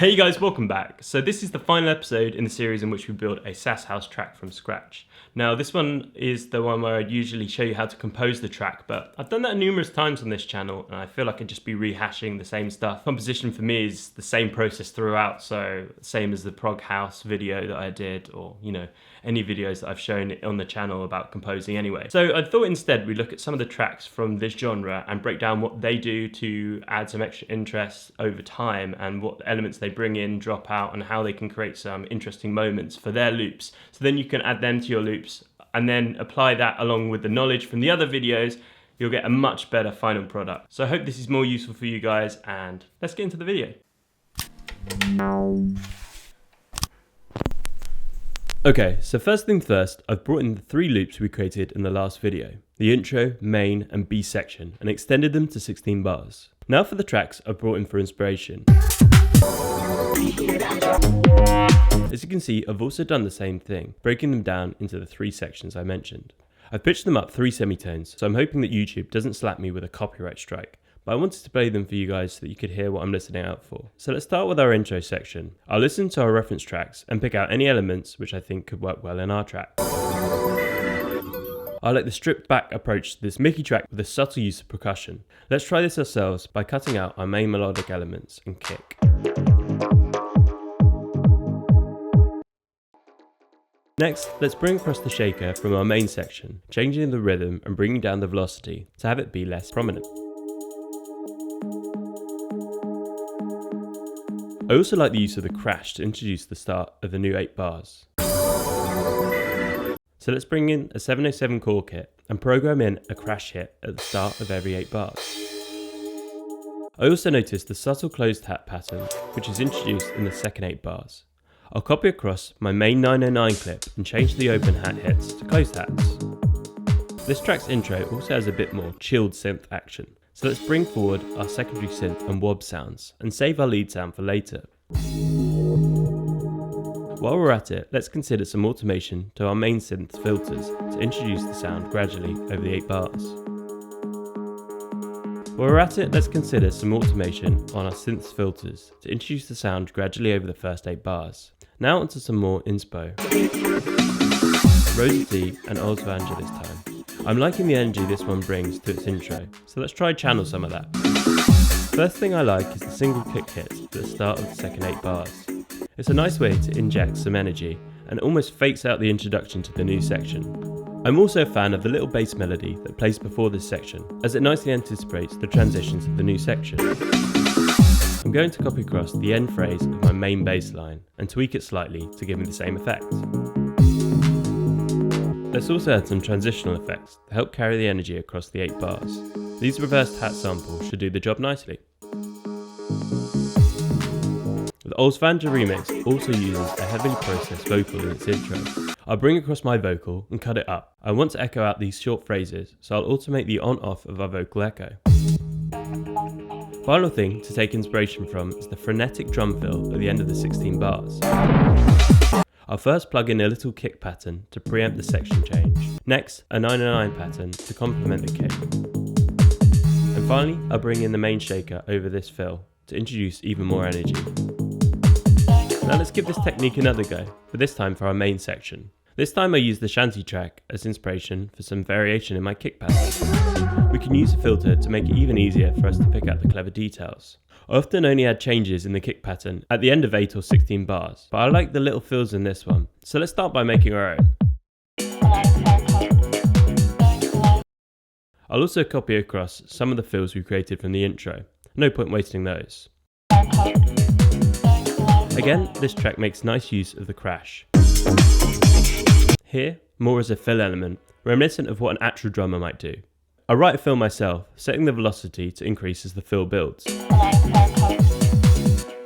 Hey guys, welcome back. So this is the final episode in the series in which we build a Sass house track from scratch. Now this one is the one where I usually show you how to compose the track, but I've done that numerous times on this channel and I feel like I'd just be rehashing the same stuff. Composition for me is the same process throughout, so same as the Prog house video that I did, or any videos that I've shown on the channel about composing anyway. So I thought instead we look at some of the tracks from this genre and break down what they do to add some extra interest over time and what elements they bring in, drop out, and how they can create some interesting moments for their loops. So then you can add them to your loops and then apply that along with the knowledge from the other videos. You'll get a much better final product. So I hope this is more useful for you guys, and let's get into the video. Okay, so first thing first, I've brought in the 3 loops we created in the last video, the intro, main, and B section, and extended them to 16 bars. Now for the tracks I've brought in for inspiration. As you can see, I've also done the same thing, breaking them down into the 3 sections I mentioned. I've pitched them up 3 semitones, so I'm hoping that YouTube doesn't slap me with a copyright strike. But I wanted to play them for you guys so that you could hear what I'm listening out for. So let's start with our intro section. I'll listen to our reference tracks and pick out any elements which I think could work well in our track. I like the stripped back approach to this Mickey track with a subtle use of percussion. Let's try this ourselves by cutting out our main melodic elements and kick. Next, let's bring across the shaker from our main section, changing the rhythm and bringing down the velocity to have it be less prominent. I also like the use of the crash to introduce the start of the new 8 bars. So let's bring in a 707 chord kit and program in a crash hit at the start of every 8 bars. I also noticed the subtle closed hat pattern which is introduced in the second 8 bars. I'll copy across my main 909 clip and change the open hat hits to closed hats. This track's intro also has a bit more chilled synth action. So let's bring forward our secondary synth and wob sounds and save our lead sound for later. While we're at it, let's consider some automation to our main synth filters to introduce the sound gradually over the 8 bars. While we're at it, let's consider some automation on our synth filters to introduce the sound gradually over the first 8 bars. Now onto some more inspo. Roza T and Olsvangèr this time. I'm liking the energy this one brings to its intro, so let's try channel some of that. First thing I like is the single kick hit at the start of the second 8 bars. It's a nice way to inject some energy and almost fakes out the introduction to the new section. I'm also a fan of the little bass melody that plays before this section, as it nicely anticipates the transitions of the new section. I'm going to copy across the end phrase of my main bass line and tweak it slightly to give me the same effect. Let's also add some transitional effects to help carry the energy across the 8 bars. These reversed hat samples should do the job nicely. The Olsvangèr remix also uses a heavily processed vocal in its intro. I'll bring across my vocal and cut it up. I want to echo out these short phrases, so I'll automate the on-off of our vocal echo. Final thing to take inspiration from is the frenetic drum fill at the end of the 16 bars. I'll first plug in a little kick pattern to preempt the section change. Next, a 909 pattern to complement the kick. And finally, I'll bring in the main shaker over this fill to introduce even more energy. Now let's give this technique another go, but this time for our main section. This time I use the Shanti track as inspiration for some variation in my kick pattern. We can use a filter to make it even easier for us to pick out the clever details. I often only add changes in the kick pattern at the end of 8 or 16 bars, but I like the little fills in this one, so let's start by making our own. I'll also copy across some of the fills we created from the intro, no point wasting those. Again, this track makes nice use of the crash. Here, more as a fill element, reminiscent of what an actual drummer might do. I write a fill myself, setting the velocity to increase as the fill builds.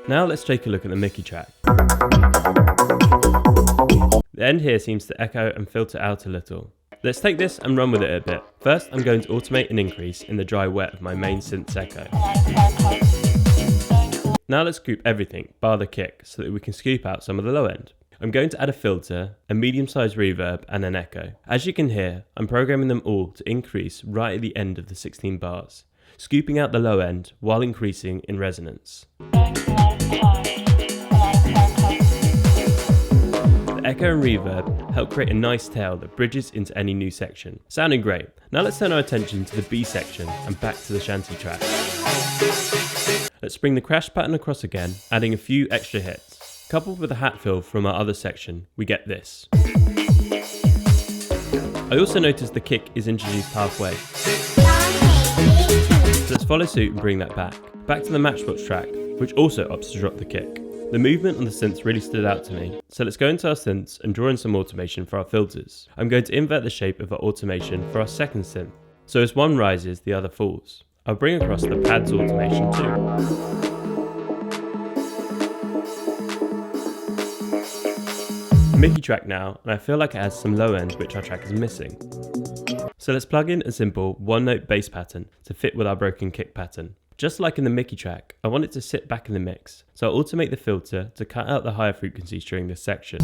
Now let's take a look at the Mickey track. The end here seems to echo and filter out a little. Let's take this and run with it a bit. First, I'm going to automate an increase in the dry wet of my main synth's echo. Now let's group everything, bar the kick, so that we can scoop out some of the low end. I'm going to add a filter, a medium-sized reverb, and an echo. As you can hear, I'm programming them all to increase right at the end of the 16 bars, scooping out the low end while increasing in resonance. echo and reverb help create a nice tail that bridges into any new section. Sounding great. Now let's turn our attention to the B section and back to the shanty track. Let's bring the crash pattern across again, adding a few extra hits. Coupled with a hat fill from our other section, we get this. I also noticed the kick is introduced halfway. So let's follow suit and bring that back. Back to the Matchbox track, which also opts to drop the kick. The movement on the synths really stood out to me, so let's go into our synths and draw in some automation for our filters. I'm going to invert the shape of our automation for our second synth, so as one rises, the other falls. I'll bring across the pads automation too. MIDI track now, and I feel like it has some low end which our track is missing. So let's plug in a simple one note bass pattern to fit with our broken kick pattern. Just like in the Mickey track, I want it to sit back in the mix, so I'll automate the filter to cut out the higher frequencies during this section.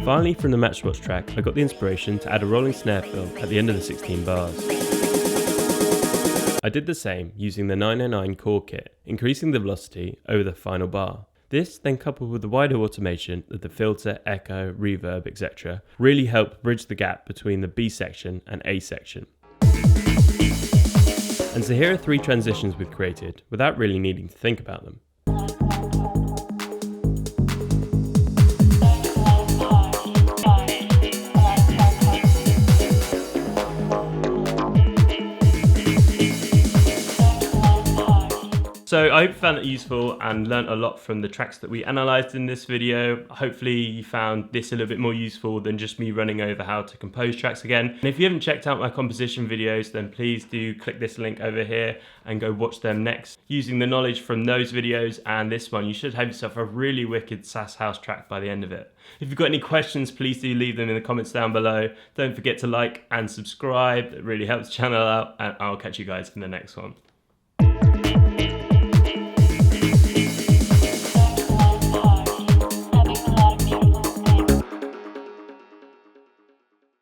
Finally, from the Matchbox track, I got the inspiration to add a rolling snare fill at the end of the 16 bars. I did the same using the 909 core kit, increasing the velocity over the final bar. This, then coupled with the wider automation of the filter, echo, reverb, etc., really helped bridge the gap between the B section and A section. And so here are 3 transitions we've created without really needing to think about them. So I hope you found it useful and learnt a lot from the tracks that we analysed in this video. Hopefully you found this a little bit more useful than just me running over how to compose tracks again. And if you haven't checked out my composition videos, then please do click this link over here and go watch them next. Using the knowledge from those videos and this one, you should have yourself a really wicked Sass house track by the end of it. If you've got any questions, please do leave them in the comments down below. Don't forget to like and subscribe. It really helps the channel out, and I'll catch you guys in the next one.